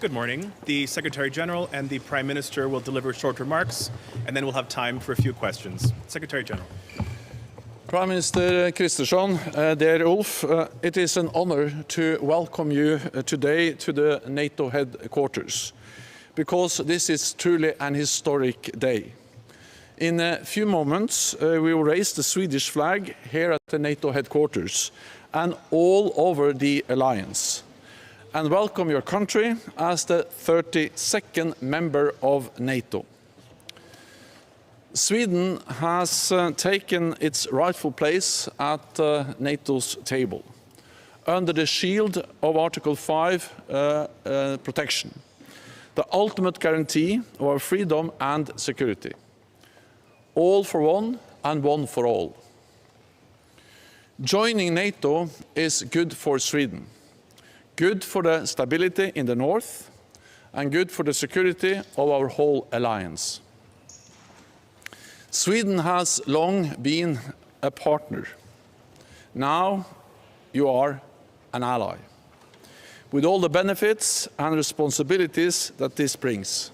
Good morning. The Secretary General and the Prime Minister will deliver short remarks, and then we'll have time for a few questions. Secretary General. Prime Minister Kristersson, dear Ulf, it is an honor to welcome you today to the NATO headquarters, because this is truly an historic day. In a few moments, we will raise the Swedish flag here at the NATO headquarters and all over the alliance, and welcome your country as the 32nd member of NATO. Sweden has taken its rightful place at NATO's table, under the shield of Article 5 protection, the ultimate guarantee of our freedom and security. All for one and one for all. Joining NATO is good for Sweden, good for the stability in the north, and good for the security of our whole alliance. Sweden has long been a partner. Now you are an ally, with all the benefits and responsibilities that this brings.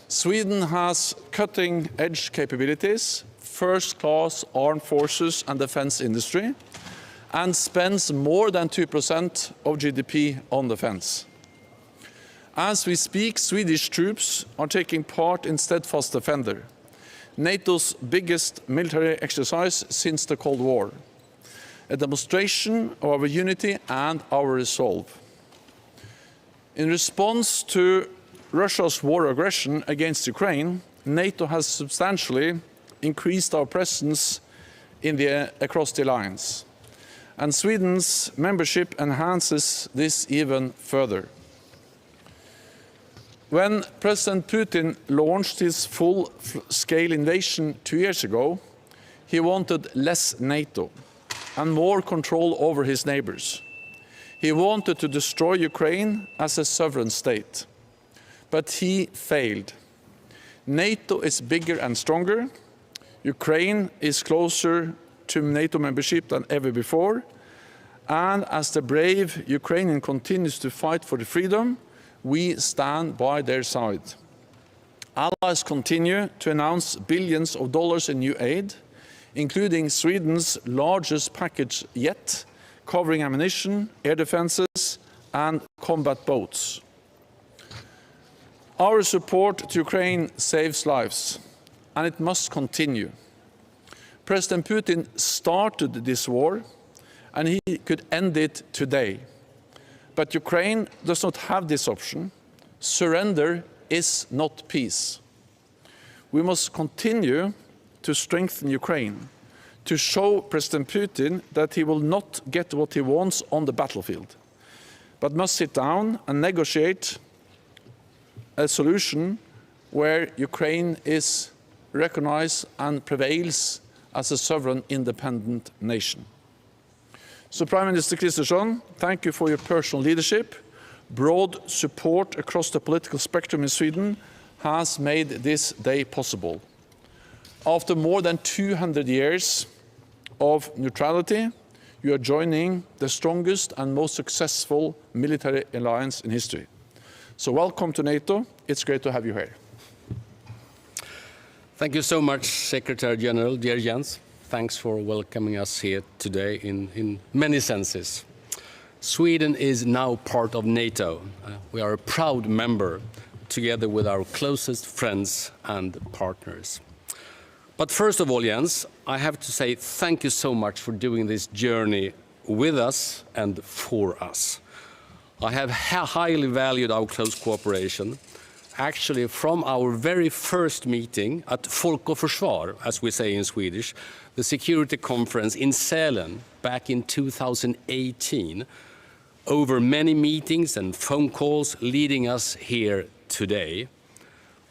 Sweden has cutting-edge capabilities, first-class armed forces and defense industry, and spends more than 2% of GDP on defense. As we speak, Swedish troops are taking part in Steadfast Defender, NATO's biggest military exercise since the Cold War, a demonstration of our unity and our resolve. In response to Russia's war aggression against Ukraine, NATO has substantially increased our presence across the alliance, and Sweden's membership enhances this even further. When President Putin launched his full-scale invasion 2 years ago, he wanted less NATO and more control over his neighbors. He wanted to destroy Ukraine as a sovereign state. But he failed. NATO is bigger and stronger. Ukraine is closer to NATO membership than ever before. And as the brave Ukrainian continues to fight for the freedom, we stand by their side. Allies continue to announce billions of dollars in new aid, including Sweden's largest package yet, covering ammunition, air defenses, and combat boats. Our support to Ukraine saves lives, and it must continue. President Putin started this war, and he could end it today. But Ukraine does not have this option. Surrender is not peace. We must continue to strengthen Ukraine, to show President Putin that he will not get what he wants on the battlefield, but must sit down and negotiate a solution where Ukraine is recognized and prevails as a sovereign, independent nation. So, Prime Minister Kristersson, thank you for your personal leadership. Broad support across the political spectrum in Sweden has made this day possible. After more than 200 years of neutrality, you are joining the strongest and most successful military alliance in history. So welcome to NATO. It's great to have you here. Thank you so much, Secretary General, dear Jens. Thanks for welcoming us here today in many senses. Sweden is now part of NATO. We are a proud member, together with our closest friends and partners. But first of all, Jens, I have to say thank you so much for doing this journey with us and for us. I have highly valued our close cooperation. Actually, from our very first meeting at Folk och Försvar, as we say in Swedish, the security conference in Sälen back in 2018, over many meetings and phone calls leading us here today.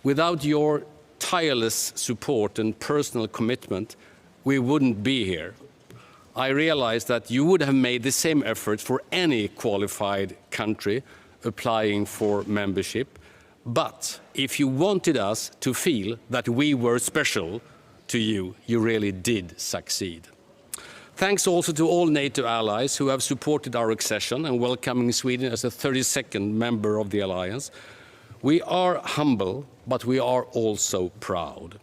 Without your tireless support and personal commitment, we wouldn't be here. I realize that you would have made the same effort for any qualified country applying for membership. But if you wanted us to feel that we were special, to you. You really did succeed. Thanks also to all NATO allies who have supported our accession and welcoming Sweden as a 32nd member of the alliance. We are humble, but we are also proud.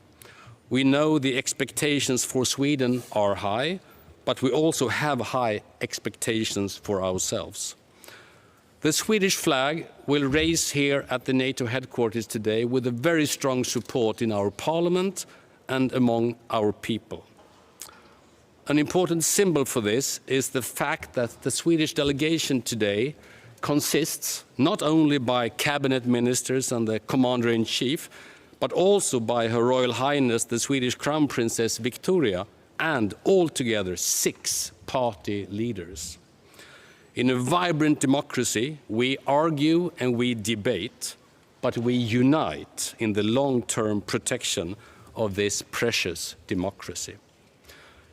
We know the expectations for Sweden are high, but we also have high expectations for ourselves. The Swedish flag will raise here at the NATO headquarters today with a very strong support in our parliament and among our people. An important symbol for this is the fact that the Swedish delegation today consists not only by cabinet ministers and the commander-in-chief, but also by Her Royal Highness the Swedish Crown Princess Victoria and altogether 6 party leaders. In a vibrant democracy, we argue and we debate, but we unite in the long-term protection of this precious democracy.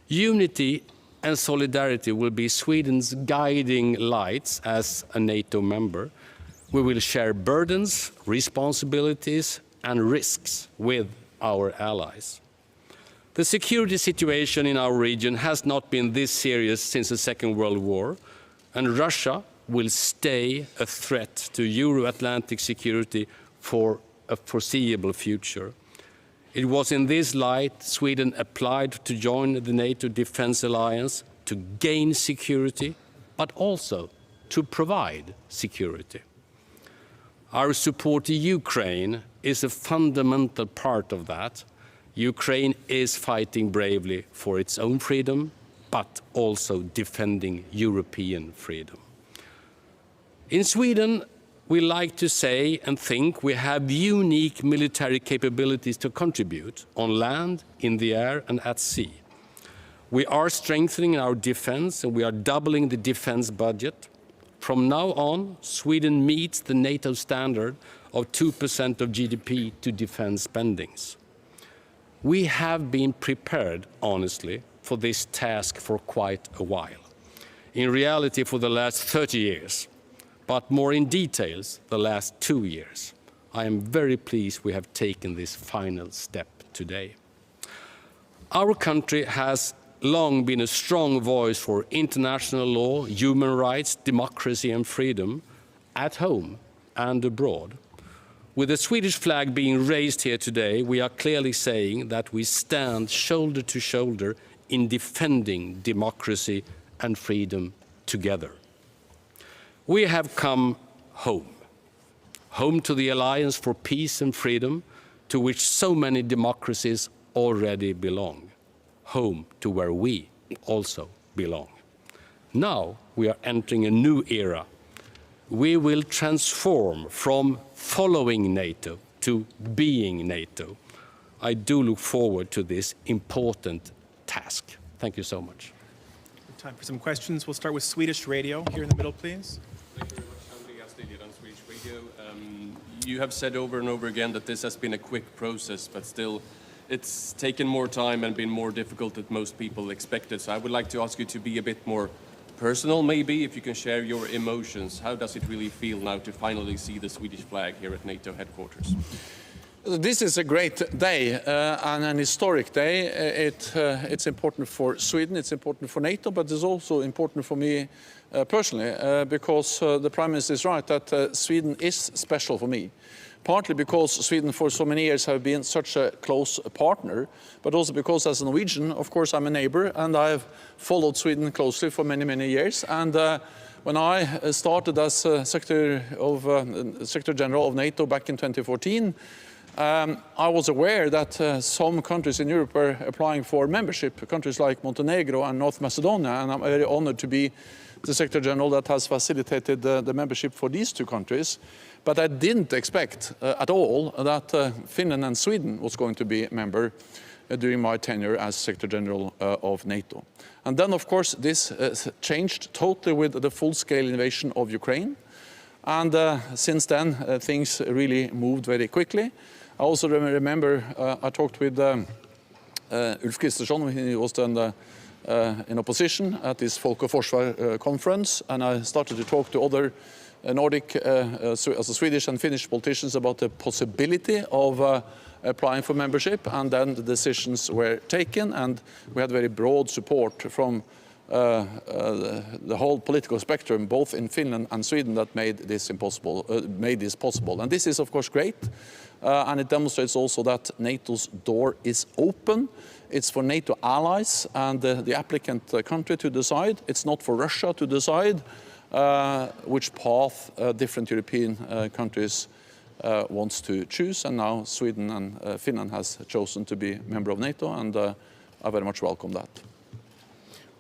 Unity and solidarity will be Sweden's guiding lights as a NATO member. We will share burdens, responsibilities, and risks with our allies. The security situation in our region has not been this serious since the Second World War, and Russia will stay a threat to Euro-Atlantic security for a foreseeable future. It was in this light Sweden applied to join the NATO Defence Alliance to gain security, but also to provide security. Our support to Ukraine is a fundamental part of that. Ukraine is fighting bravely for its own freedom, but also defending European freedom. In Sweden, we like to say and think we have unique military capabilities to contribute on land, in the air, and at sea. We are strengthening our defense and we are doubling the defense budget. From now on, Sweden meets the NATO standard of 2% of GDP to defense spendings. We have been prepared, honestly, for this task for quite a while. In reality, for the last 30 years. But more in details, the last 2 years. I am very pleased we have taken this final step today. Our country has long been a strong voice for international law, human rights, democracy and freedom, at home and abroad. With the Swedish flag being raised here today, we are clearly saying that we stand shoulder to shoulder in defending democracy and freedom together. We have come home to the Alliance for Peace and Freedom, to which so many democracies already belong, home to where we also belong. Now we are entering a new era. We will transform from following NATO to being NATO. I do look forward to this important task. Thank you so much. Time for some questions. We'll start with Swedish radio here in the middle, please. Thank you very much, Swedish Radio. You have said over and over again that this has been a quick process, but still it's taken more time and been more difficult than most people expected. So I would like to ask you to be a bit more personal, maybe, if you can share your emotions. How does it really feel now to finally see the Swedish flag here at NATO headquarters? This is a great day and an historic day. It's important for Sweden, it's important for NATO, but it's also important for me personally because the Prime Minister is right that Sweden is special for me. Partly because Sweden for so many years have been such a close partner, but also because as a Norwegian, of course, I'm a neighbor and I've followed Sweden closely for many, many years. And when I started as Secretary General of NATO back in 2014, I was aware that some countries in Europe were applying for membership, countries like Montenegro and North Macedonia, and I'm very honored to be the Secretary General that has facilitated the membership for these two countries. But I didn't expect at all that Finland and Sweden was going to be a member during my tenure as Secretary General of NATO. And then, of course, this changed totally with the full-scale invasion of Ukraine. And since then, things really moved very quickly. I also remember I talked with Ulfa Kristersona when he was then in opposition at this Folk og Forsvar conference, and I started to talk to other Nordic, Swedish and Finnish politicians about the possibility of applying for membership, and then the decisions were taken, and we had very broad support from the whole political spectrum, both in Finland and Sweden, that made this possible. And this is, of course, great, and it demonstrates also that NATO's door is open. It's for NATO allies and the applicant country to decide. It's not for Russia to decide which path different European countries wants to choose. And now Sweden and Finland has chosen to be member of NATO, and I very much welcome that.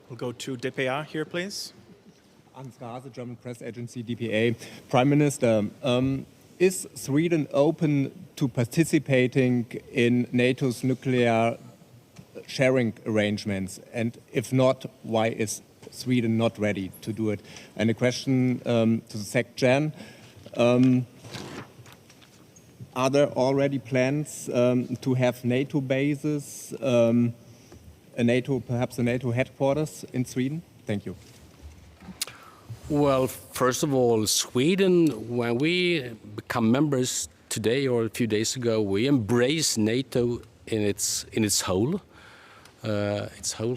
We'll go to DPA here, please. Ansgar, the German press agency DPA. Prime Minister, is Sweden open to participating in NATO's nuclear sharing arrangements? And if not, why is Sweden not ready to do it? And a question to the Sec Gen. Are there already plans to have NATO bases, perhaps a NATO headquarters in Sweden? Thank you. Well, first of all, Sweden, when we become members today or a few days ago, we embrace NATO in its whole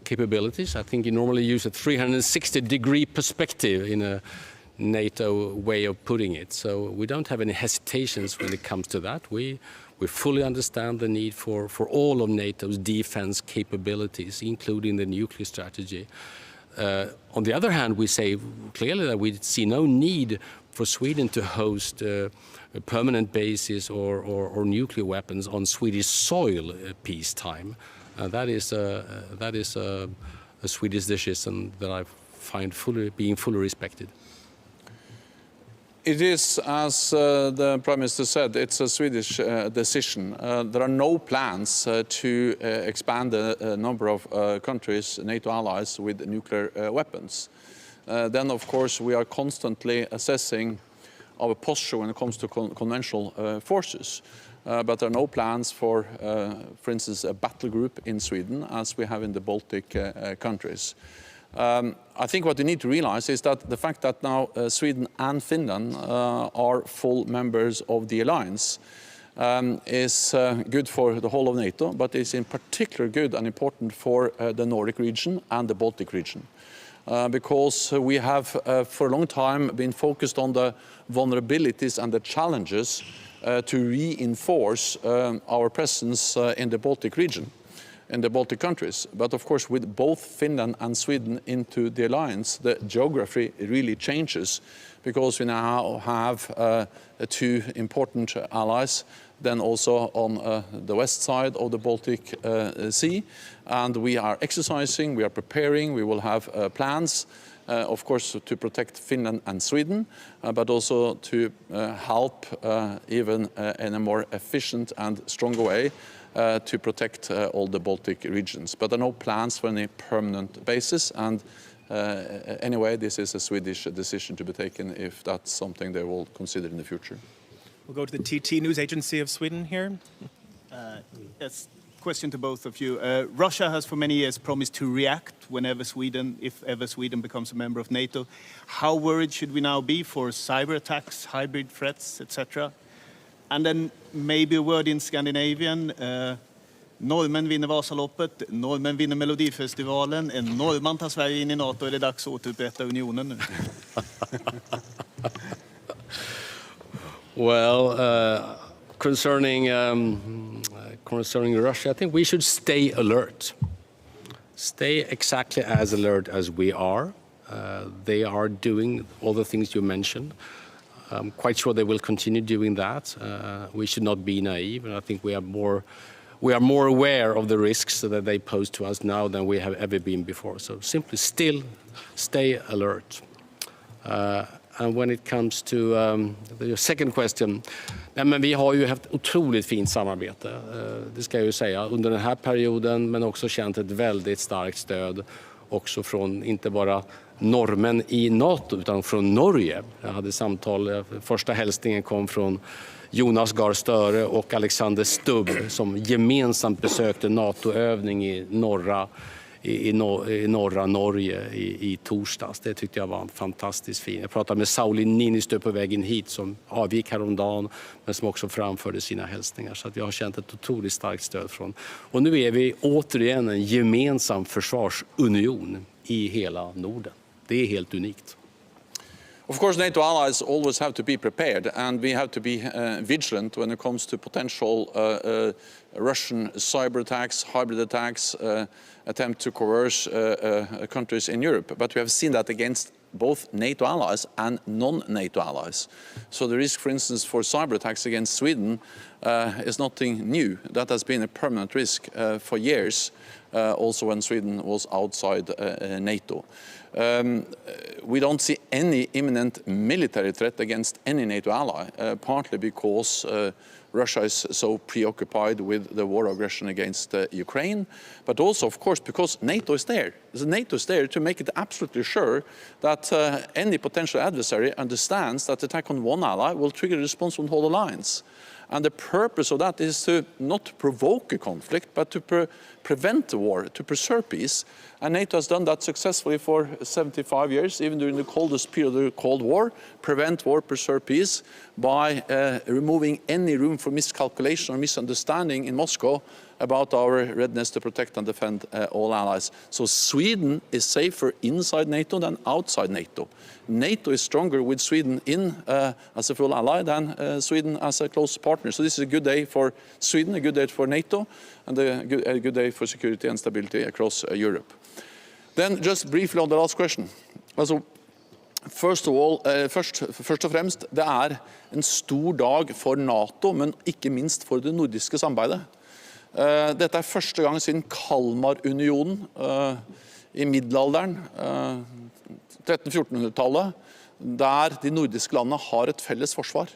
capabilities. I think you normally use a 360-degree perspective in a NATO way of putting it. So we don't have any hesitations when it comes to that. We fully understand the need for all of NATO's defense capabilities, including the nuclear strategy. On the other hand, we say clearly that we see no need for Sweden to host permanent bases or nuclear weapons on Swedish soil peacetime. That is a Swedish decision that I find being fully respected. It is, as the Prime Minister said, it's a Swedish decision. There are no plans to expand the number of countries, NATO allies, with nuclear weapons. Then, of course, we are constantly assessing our posture when it comes to conventional forces. But there are no plans for instance, a battle group in Sweden, as we have in the Baltic countries. I think what you need to realize is that the fact that now Sweden and Finland are full members of the alliance is good for the whole of NATO, but is in particular good and important for the Nordic region and the Baltic region. Because we have for a long time been focused on the vulnerabilities and the challenges to reinforce our presence in the Baltic region, in the Baltic countries. But of course, with both Finland and Sweden into the alliance, the geography really changes, because we now have two important allies, then also on the west side of the Baltic Sea. And we are exercising, we are preparing, we will have plans, of course, to protect Finland and Sweden, but also to help even in a more efficient and stronger way to protect all the Baltic regions. But there are no plans for any permanent basis, and anyway, this is a Swedish decision to be taken if that's something they will consider in the future. We'll go to the TT News Agency of Sweden here. Yes, question to both of you. Russia has for many years promised to react if ever Sweden becomes a member of NATO. How worried should we now be for cyber attacks, hybrid threats, etc.? And then maybe a word in Scandinavian. Norrmän vinner Vasaloppet, norrmän vinner Melodifestivalen, en norrman tar Sverige in i NATO, är det dags att återupprätta unionen nu? Well, concerning Russia, I think we should stay alert. Stay exactly as alert as we are. They are doing all the things you mentioned. I'm quite sure they will continue doing that. We should not be naive, and I think we are more aware of the risks that they pose to us now than we have ever been before. So simply still stay alert. And when it comes to the second question, men vi har ju haft otroligt fint samarbete, det ska jag ju säga, under den här perioden, men också känt ett väldigt starkt stöd också från inte bara norrmän i NATO utan från Norge. Jag hade samtal, första hälsningen kom från Jonas Gahr Støre och Alexander Stubb som gemensamt besökte NATO-övning i norra i norra Norge i torsdags. Det tyckte jag var fantastiskt fint. Jag pratade med Sauli Niinistö på vägen hit som avgick häromdagen men som också framförde sina hälsningar. Så att jag har känt ett otroligt starkt stöd från. Och nu är vi återigen en gemensam försvarsunion i hela Norden. Det är helt unikt. Of course, NATO allies always have to be prepared, and we have to be vigilant when it comes to potential Russian cyber attacks, hybrid attacks, attempt to coerce countries in Europe. But we have seen that against both NATO allies and non-NATO allies. So the risk, for instance, for cyber attacks against Sweden is nothing new. That has been a permanent risk for years, also when Sweden was outside NATO. We don't see any imminent military threat against any NATO ally, partly because Russia is so preoccupied with the war aggression against Ukraine, but also, of course, because NATO is there. So NATO is there to make it absolutely sure that any potential adversary understands that attack on one ally will trigger a response from the whole alliance. And the purpose of that is to not provoke a conflict, but to prevent the war, to preserve peace. And NATO has done that successfully for 75 years, even during the coldest period of the Cold War. Prevent war, preserve peace by removing any room for miscalculation or misunderstanding in Moscow about our readiness to protect and defend all allies. So Sweden is safer inside NATO than outside NATO. NATO is stronger with Sweden in as a full ally than Sweden as a close partner. So this is a good day for Sweden, a good day for NATO, and a good day for security and stability across Europe. Then just briefly on the last question. Also, first og fremst, det en stor dag for NATO, men ikke minst for det nordiske samarbeidet. Dette første gang siden Kalmarunionen i middelalderen, 1300-1400-tallet, der de nordiske landene har et felles forsvar.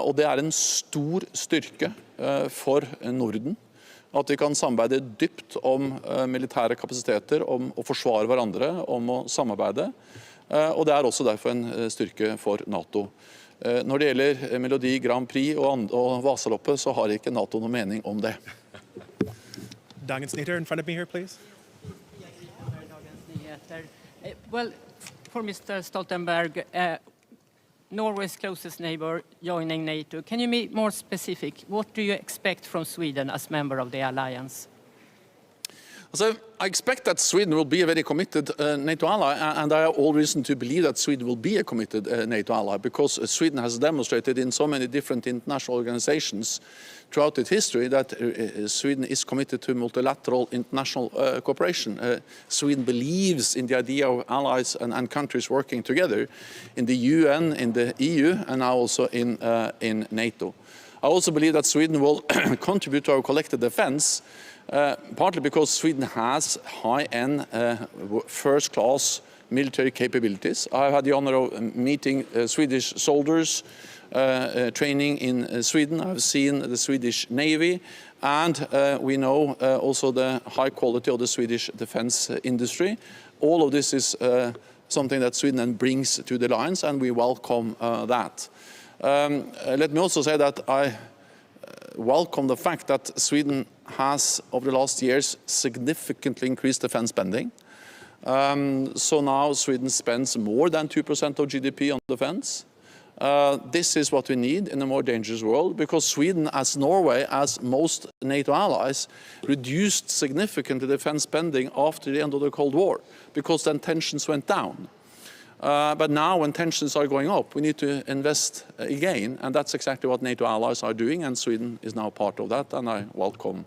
Og det en stor styrke for Norden, at vi kan samarbeide dypt om militære kapasiteter, om å forsvare hverandre, om å samarbeide. Og det også derfor en styrke for NATO. Når det gjelder Melodi Grand Prix og Vasaloppet, så har ikke NATO noen mening om det. Dagens Nyheter in front of me here, please. Well, for Mr. Stoltenberg, Norway's closest neighbor joining NATO. Can you be more specific? What do you expect from Sweden as member of the alliance? So I expect that Sweden will be a very committed NATO ally, and I have all reason to believe that Sweden will be a committed NATO ally, because Sweden has demonstrated in so many different international organizations throughout its history that Sweden is committed to multilateral international cooperation. Sweden believes in the idea of allies and countries working together in the UN, in the EU, and now also in NATO. I also believe that Sweden will contribute to our collective defense, partly because Sweden has high-end, first-class military capabilities. I've had the honor of meeting Swedish soldiers training in Sweden. I've seen the Swedish Navy, and we know also the high quality of the Swedish defense industry. All of this is something that Sweden brings to the alliance, and we welcome that. Let me also say that I welcome the fact that Sweden has, over the last years, significantly increased defense spending. So now Sweden spends more than 2% of GDP on defense. This is what we need in a more dangerous world, because Sweden, as Norway, as most NATO allies, reduced significantly defense spending after the end of the Cold War, because then tensions went down. But now when tensions are going up, we need to invest again, and that's exactly what NATO allies are doing, and Sweden is now part of that, and I welcome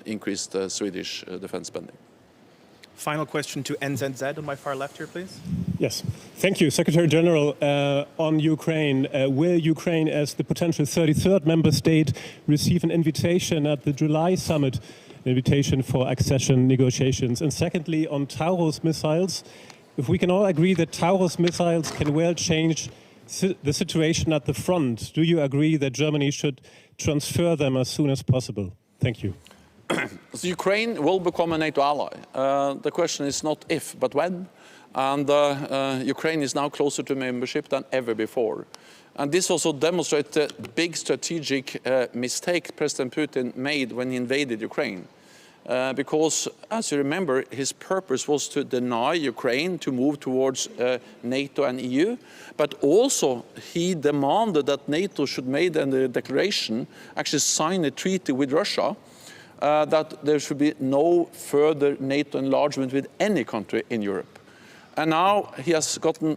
increased Swedish defense spending. Final question to NZZ on my far left here, please. Yes, thank you. Secretary General, on Ukraine, will Ukraine, as the potential 33rd member state, receive an invitation at the July summit, an invitation for accession negotiations? And secondly, on Taurus missiles, if we can all agree that Taurus missiles can well change the situation at the front, do you agree that Germany should transfer them as soon as possible? Thank you. So Ukraine will become a NATO ally. The question is not if, but when. And Ukraine is now closer to membership than ever before. And this also demonstrates the big strategic mistake President Putin made when he invaded Ukraine. because, as you remember, his purpose was to deny Ukraine to move towards NATO and EU, but also he demanded that NATO should make a declaration, actually sign a treaty with Russia, that there should be no further NATO enlargement with any country in Europe. And now he has gotten,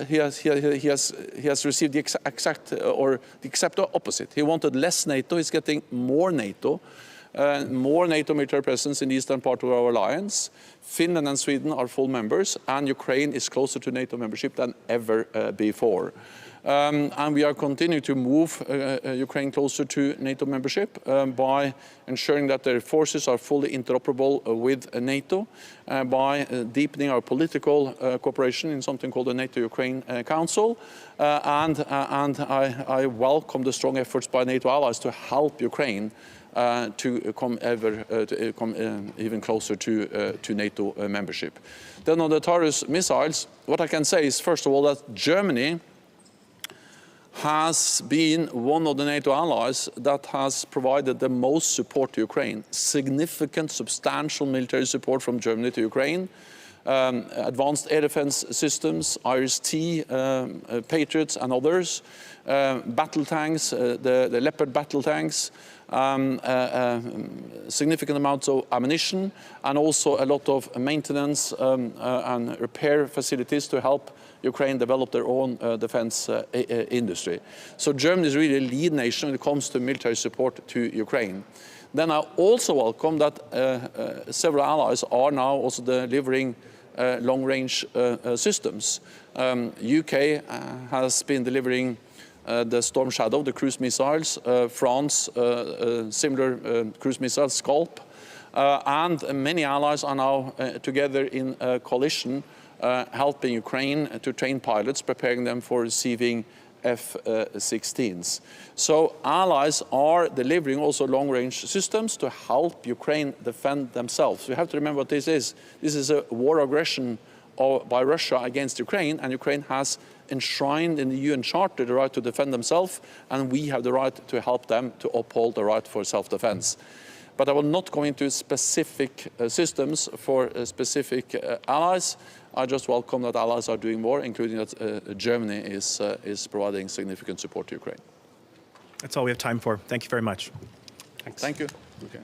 he has received the exact opposite. He wanted less NATO. He's getting more NATO military presence in the eastern part of our alliance. Finland and Sweden are full members, and Ukraine is closer to NATO membership than ever before. And we are continuing to move Ukraine closer to NATO membership by ensuring that their forces are fully interoperable with NATO, by deepening our political cooperation in something called the NATO-Ukraine Council. And I welcome the strong efforts by NATO allies to help Ukraine to come even closer to NATO membership. Then on the Taurus missiles, what I can say is, first of all, that Germany has been one of the NATO allies that has provided the most support to Ukraine. Significant, substantial military support from Germany to Ukraine. Advanced air defense systems, IRIS-T, Patriots and others, battle tanks, the Leopard battle tanks, significant amounts of ammunition, and also a lot of maintenance and repair facilities to help Ukraine develop their own defense industry. So Germany is really a lead nation when it comes to military support to Ukraine. Then I also welcome that several allies are now also delivering long-range systems. UK has been delivering the Storm Shadow, the cruise missiles, France, similar cruise missiles, Scalp, and many allies are now together in a coalition helping Ukraine to train pilots, preparing them for receiving F-16s. So allies are delivering also long-range systems to help Ukraine defend themselves. We have to remember what this is. This is a war aggression by Russia against Ukraine, and Ukraine has enshrined in the UN Charter the right to defend themselves, and we have the right to help them to uphold the right for self-defense. But I will not go into specific systems for specific allies. I just welcome that allies are doing more, including that Germany is providing significant support to Ukraine. That's all we have time for. Thank you very much. Thanks. Thank you. Okay.